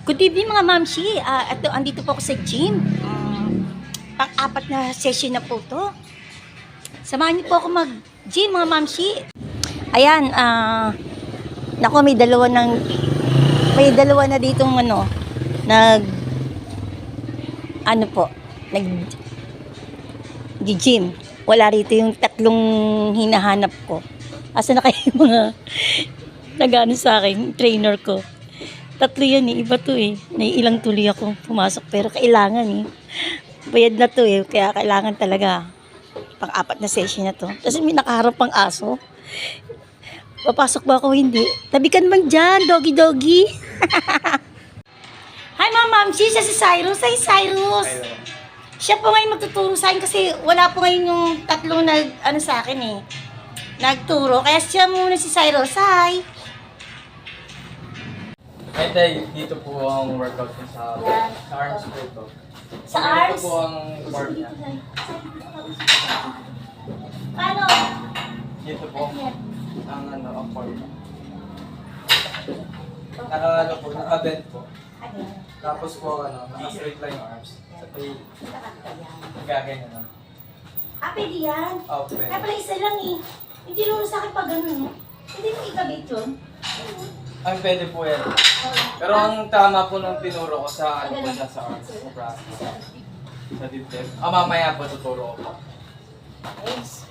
Good evening mga mamshi. Andito po ako sa gym. Pang-apat na session na po to. Samahan niyo po ako mag-gym mga mamshi. Ayan, nako may dalawa na ditong nag-gym. Wala rito yung tatlong hinahanap ko. Asa na kayo mga nag-ano sa akin, trainer ko. Tatlo yan iba to Naiilang tuloy ako pumasok pero kailangan Bayad na to kaya kailangan talaga pang-apat na session na to. Kasi may nakaharap pang aso. Papasok ba ako hindi? Tabikan man dyan, doggy. Hi ma'am, siya si Cyrus. Hi Cyrus. Siya po ngayon magtuturo sa akin kasi wala po ngayon yung tatlong sa akin nagturo. Kaya siya muna si Cyrus. Hi. Ay, tay, dito po ang workout niya sa arms po ito. Sa arms? Dito po ang bar niya. Paano? Dito po ang form niya. Naka-bend po. Tapos po, naka-straight line yung arms. Sa tayo, gaganyan na. Pwede yan. Pwede. Kaya pala isa lang Hindi naman sa akin pag gano'n. Hindi mo ikabit yun. Ang pwede po yan. Pero ang tama po nung tinuro ko sa sa arms. Sa practice. Sa dibdib. Mamaya po tuturo ko po. Yes.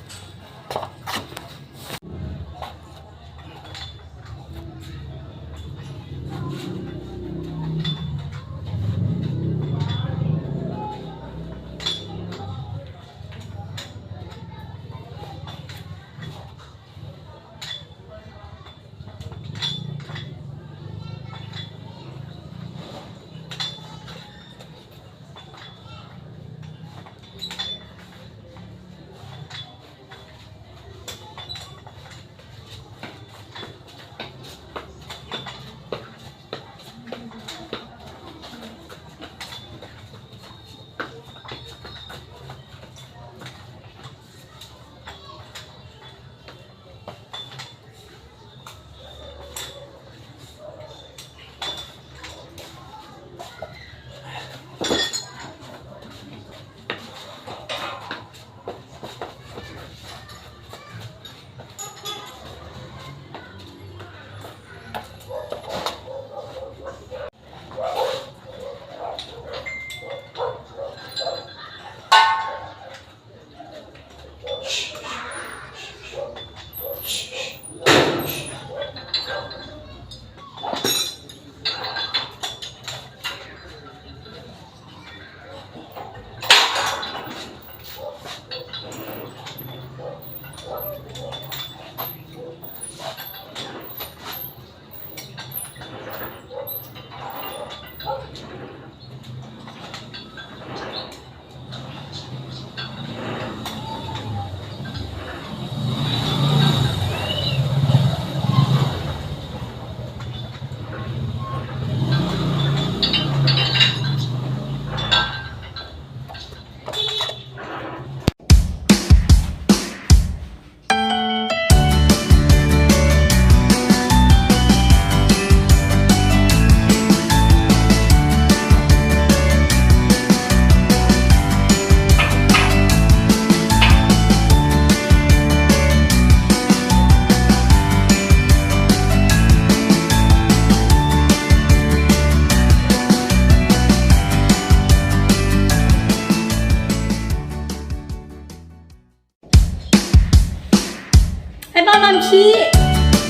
Ay mga mamshi,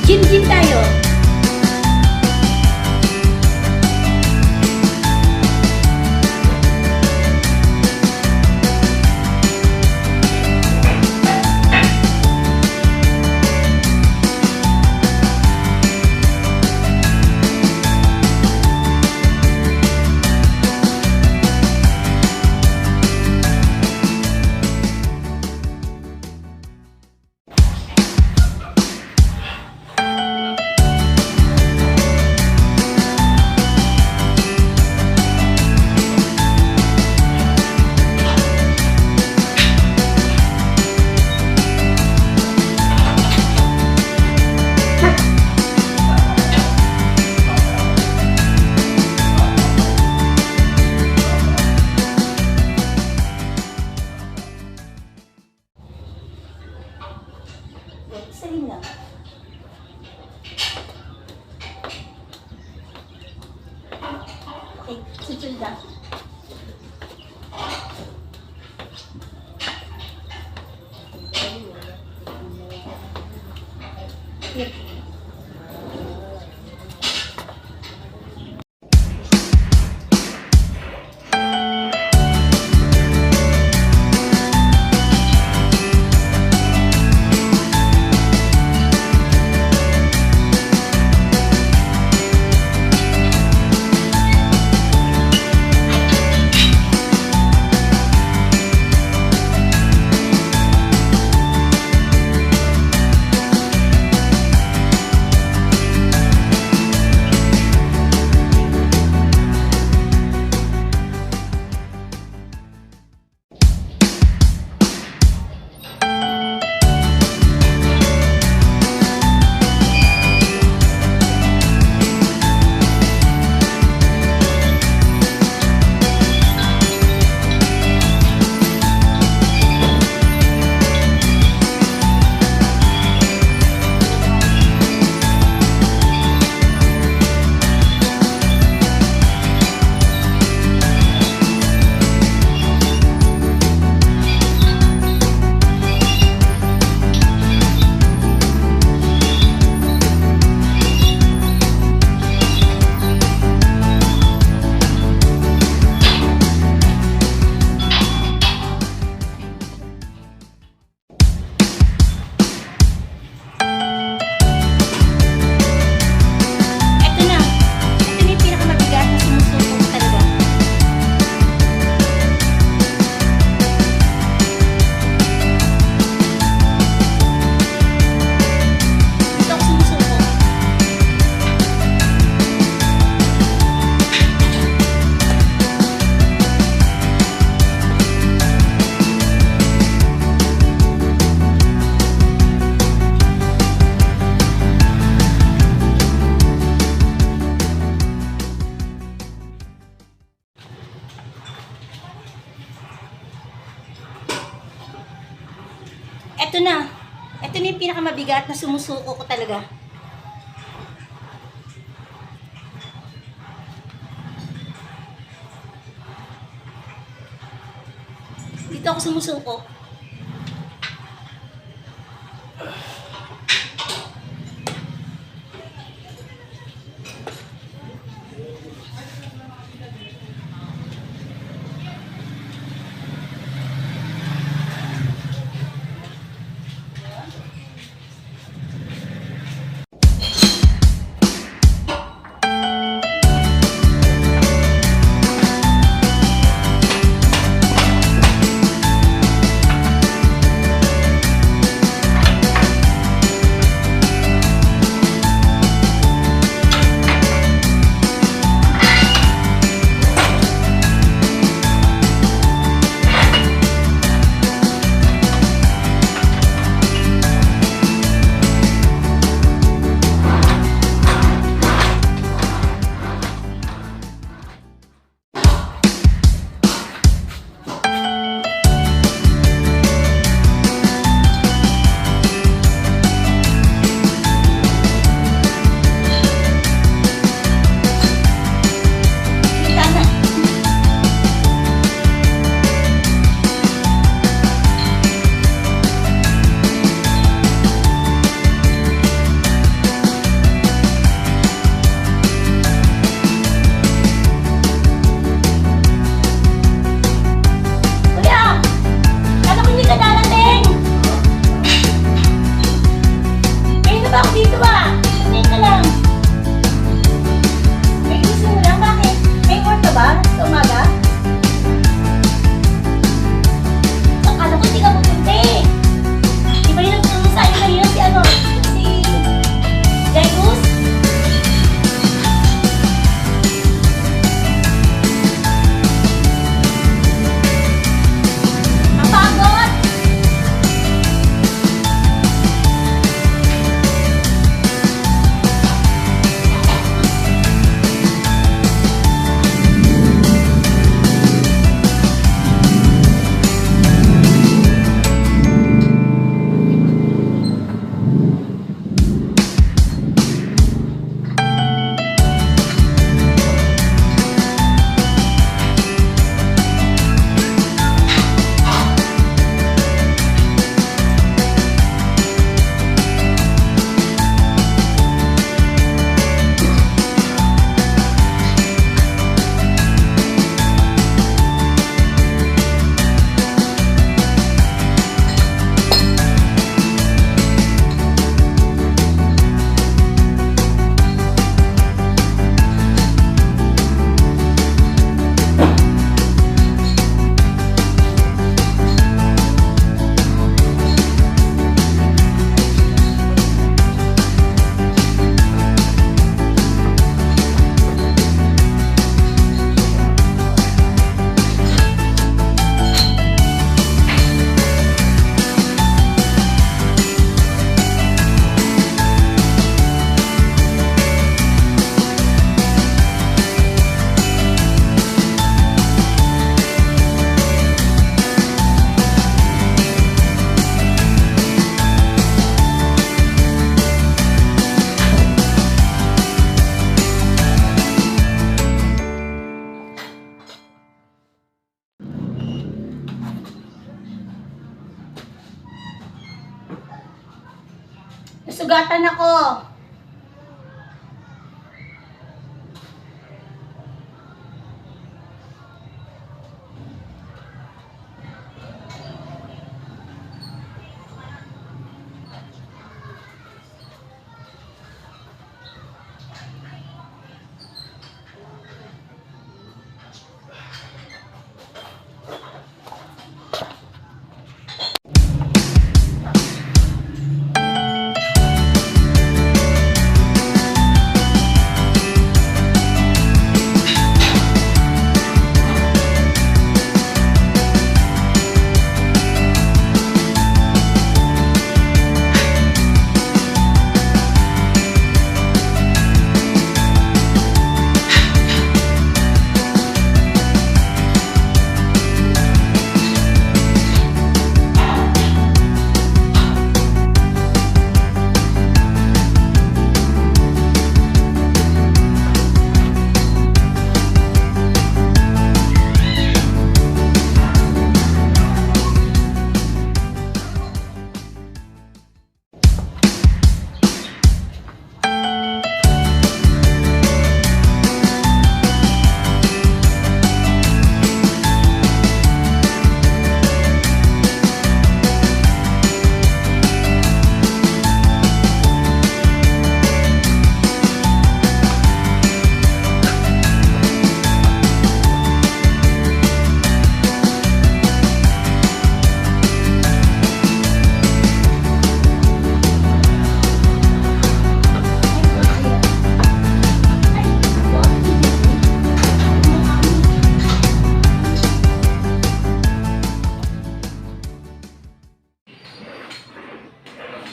gym tayo. Eto na. Ito na yung pinakamabigat na sumusuko ko talaga. Dito ako sumusuko. Eto na. Ito na yung pinakamabigat na sumusuko ko talaga. Dito ako sumusuko. sugatan ako.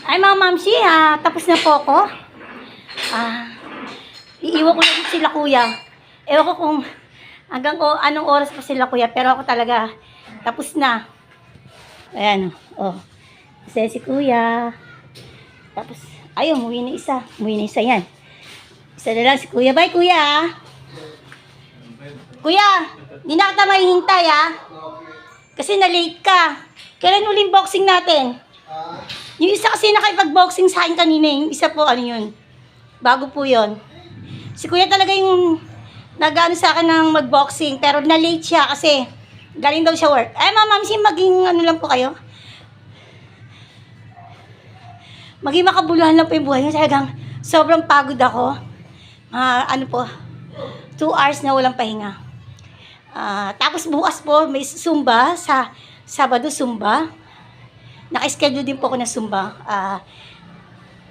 Ay mga mamsi, tapos na po ako. Iiwan ko na din sila kuya. Ewan ko kung hanggang anong oras pa sila kuya, pero ako talaga tapos na. Ayan, oh. Kasi si kuya. Tapos, ayun, umuwi na isa. Umuwi na isa yan. Isa na lang si kuya. Bye kuya. Kuya, di na kita mahihintay kasi na-late ka. Kailan uling boxing natin? Yung isa kasi nakipag-boxing sa akin kanina, yung isa po, ano yun, bago po yun. Si kuya talaga yung nag-ano sa akin ng mag-boxing, pero na-late siya kasi galing daw siya work. Ay, mamamsi, maging ano lang po kayo. Maging makabuluhan lang po yung buhay niyo. Talagang sobrang pagod ako. Ano po, 2 hours na walang pahinga. Tapos bukas po, may Zumba, sa Sabado Zumba. Naka-schedule din po ako ng Zumba.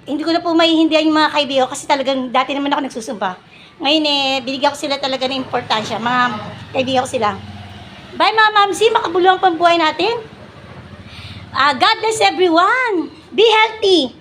Hindi ko na po maihindihan yung mga kaibigan kasi talagang dati naman ako nagsusumba. Ngayon binigyan ko sila talaga ng importansya. Mga kaibigan ko sila. Bye mga mamsi, makabuluhan pang buhay natin. God bless everyone. Be healthy.